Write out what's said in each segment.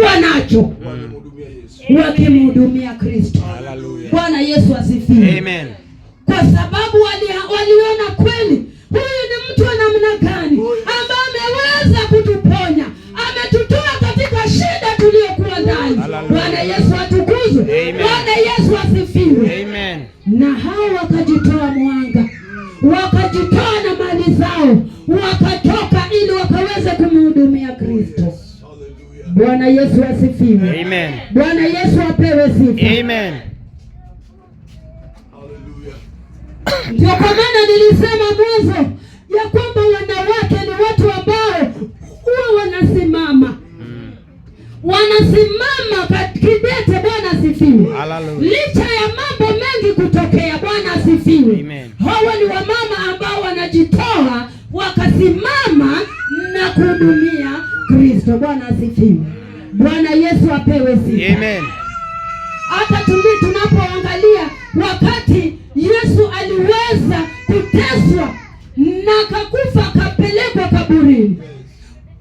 walichokuwa nacho wakimhudumia Kristo. Bwana Yesu asifiwe. Amen. Kwa sababu waliona kweli huyu ni mtu wa namna gani ambaye ameweza kutuponya, ametutoa katika shida tuliyokuwa ndani. Bwana Yesu atukuzwe. Bwana Yesu asifiwe. Amen. Na hao wakajitoa mwanga, wakajitoa na mali zao, wakatoka ili wakaweze kumhudumia Kristo. Bwana Yesu asifiwe. Amen. Bwana Yesu apewe sifa. Amen. Ndio kwa maana nilisema mwanzo ya kwamba wanawake ni watu ambao huwa wanasimama kidete. Bwana asifiwe. Licha ya mambo mengi kutokea. Bwana asifiwe. Hawa ni wamama ambao wanajitoa wakasimama na kuhudumia Kristo. Bwana asifiwe. Bwana Yesu apewe sifa. Amen. Hata tunapoangalia wakati Yesu aliweza kuteswa na akakufa akapelekwa kaburini,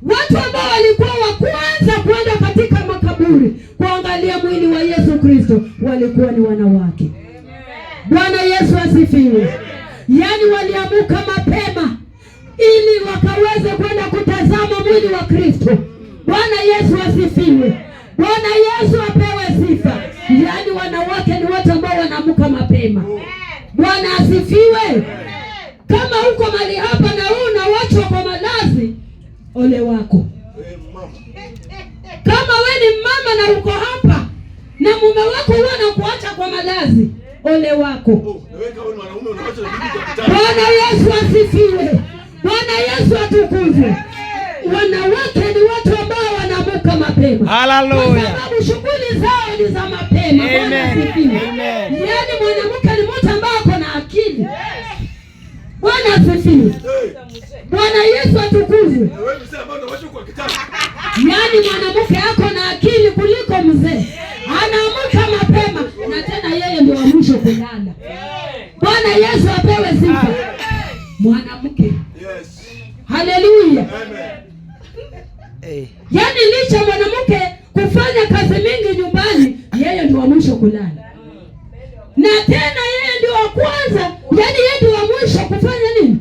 watu ambao walikuwa wa kwanza kwenda katika makaburi kuangalia mwili wa Yesu Kristo walikuwa ni wanawake. Bwana Yesu asifiwe. Yaani waliamuka mapema ili wakaweze kwenda kutazama mwili wa Kristo. Bwana Yesu asifiwe. Bwana Yesu apewe sifa. Yaani wanawake ni watu ambao wanaamuka mapema. Bwana asifiwe. Kama uko mali hapa na unawachwa kwa malazi, ole wako. Kama we ni mama na uko hapa na mume wako huwa anakuacha kwa malazi, ole wako. Bwana Yesu asifiwe. Bwana Yesu atukuzwe. Wanawake ni watu ambao wanaamuka mapema. Hallelujah. Kwa sababu shughuli zao ni za mapema. Bwana asifiwe. Yaani mwanamke ni mtu ambaye ako na akili. Bwana asifiwe. Bwana Yesu atukuzwe. Yaani mwanamke ako na akili kuliko mzee. Anaamuka mapema na tena yeye ndio wa mwisho kulala. Bwana Yesu apewe sifa. Mwanamke. Haleluya. Yaani licha mwanamke kufanya kazi mingi nyumbani, yeye ndio wa mwisho kulala. Na tena yeye ndio wa kwanza, yaani yeye ndio wa mwisho kufanya nini?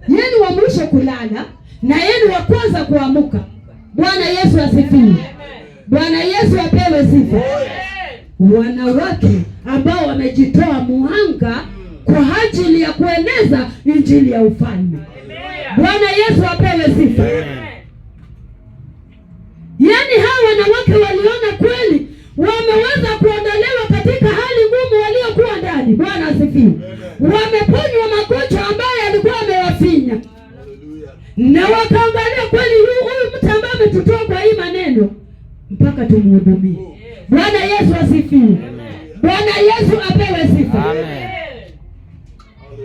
Yeye ni wa mwisho kulala na yeye ni wa kwanza kuamuka. Bwana Yesu asifiwe. Bwana Yesu apewe sifa. Wanawake ambao wamejitoa muhanga kwa ajili ya kueneza injili ya ufalme. Bwana Yesu apewe sifa. Yaani hawa wanawake waliona kweli wameweza kuondolewa katika hali ngumu waliokuwa ndani. Bwana asifiwe. Wameponywa magonjwa ambayo yalikuwa yamewafinya. Na wakaangalia kweli huyu mtu ambaye ametutoa kwa hii maneno mpaka tumhudumie. Bwana Yesu asifiwe. Bwana Yesu apewe sifa. Amen.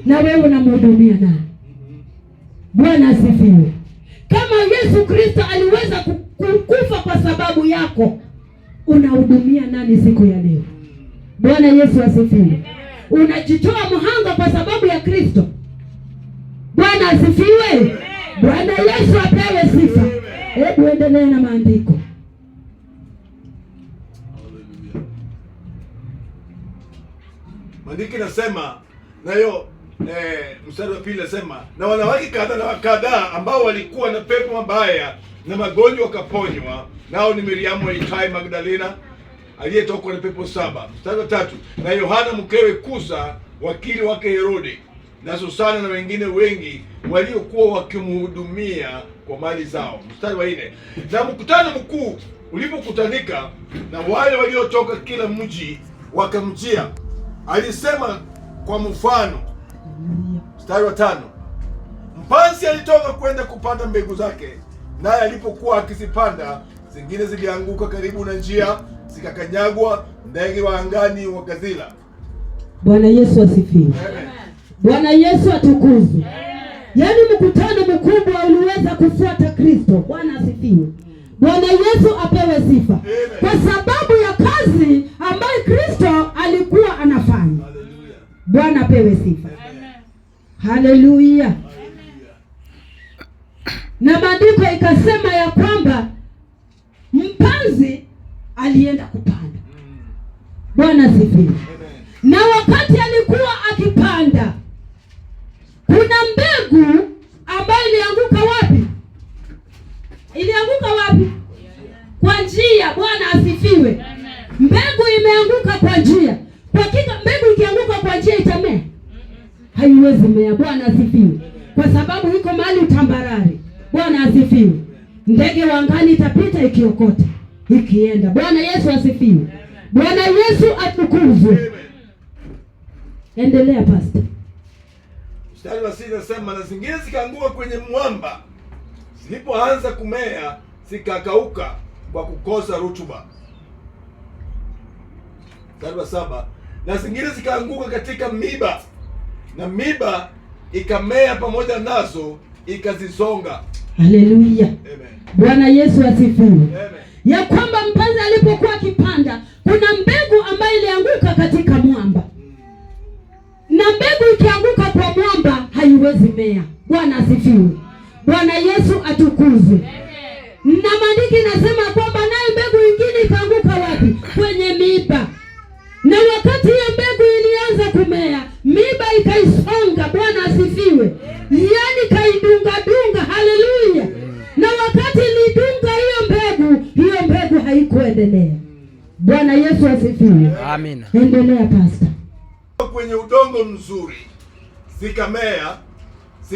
Na wewe unamhudumia nani? Bwana asifiwe. Kama Yesu Kristo aliweza kukufa kwa sababu yako, unahudumia nani siku ya leo? Bwana Yesu asifiwe. Unajitoa mhanga kwa sababu ya Kristo. Bwana asifiwe. Bwana Yesu apewe sifa. Hebu endelea na maandiko. Maandiko nasema nayo mstari wa pili nasema, na wanawake kadhaa ambao walikuwa na pepo mabaya na magonjwa wakaponywa, nao ni Miriamu aitwaye Magdalena aliyetokwa na pepo 7. Mstari wa 3, na Yohana mkewe Kusa wakili wake Herode, na Susana na wengine wengi waliokuwa wakimhudumia kwa mali zao. Mstari wa 4, na mkutano mkuu ulipokutanika na wale waliotoka kila mji wakamjia, alisema kwa mfano. Mstari wa 5, mpanzi alitoka kwenda kupanda mbegu zake, naye alipokuwa akizipanda, zingine zilianguka karibu na njia, zikakanyagwa, ndege wa angani wakazila. Bwana Yesu asifiwe. Bwana Yesu atukuzwe. Yaani mkutano mkubwa uliweza kufuata Kristo. Bwana asifiwe. Bwana Yesu apewe sifa. Kwa sababu ya kazi ambayo Kristo alikuwa anafanya. Bwana apewe sifa. Haleluya. Na maandiko ikasema ya kwamba mpanzi alienda kupanda. Bwana asifiwe. Na wakati alikuwa akipanda, kuna mbegu ambayo ilianguka wapi? Ilianguka wapi? Kwa njia. Bwana asifiwe. Mbegu imeanguka kwa njia. Kwa hakika mbegu ikianguka kwa njia itamea? Haiwezi mea. Bwana asifiwe. Kwa sababu iko mahali tambarare. Bwana asifiwe. Ndege wa angani itapita ikiokota, ikienda. Bwana Yesu asifiwe. Bwana Yesu atukuzwe. Endelea pastor. Mstari wa 6 nasema, na zingine zikaanguka kwenye mwamba, zilipoanza kumea zikakauka kwa kukosa rutuba. Mstari wa 7, na zingine zikaanguka katika miba, na miba ikamea pamoja nazo ikazisonga. Haleluya. Amen. Bwana Yesu asifiwe. Amen. Ya kwamba mpanzi alipokuwa akipanda, kuna mbegu ambayo ilianguka katika mwamba. Na mbegu ikianguka kwa mwamba haiwezi mea. Bwana asifiwe. Bwana Yesu atukuzwe. Na maandiko inasema kwamba naye mbegu nyingine ikaanguka wapi? Kwenye miiba. Na wakati hiyo mbegu ilianza kumea, miiba ikaisonga. Bwana asifiwe. Yaani kaidunga dunga. Haleluya. Na wakati ilidunga hiyo mbegu haikuendelea. Bwana Yesu asifiwe. Amina. Endelea pastor. Kwenye udongo mzuri zikamea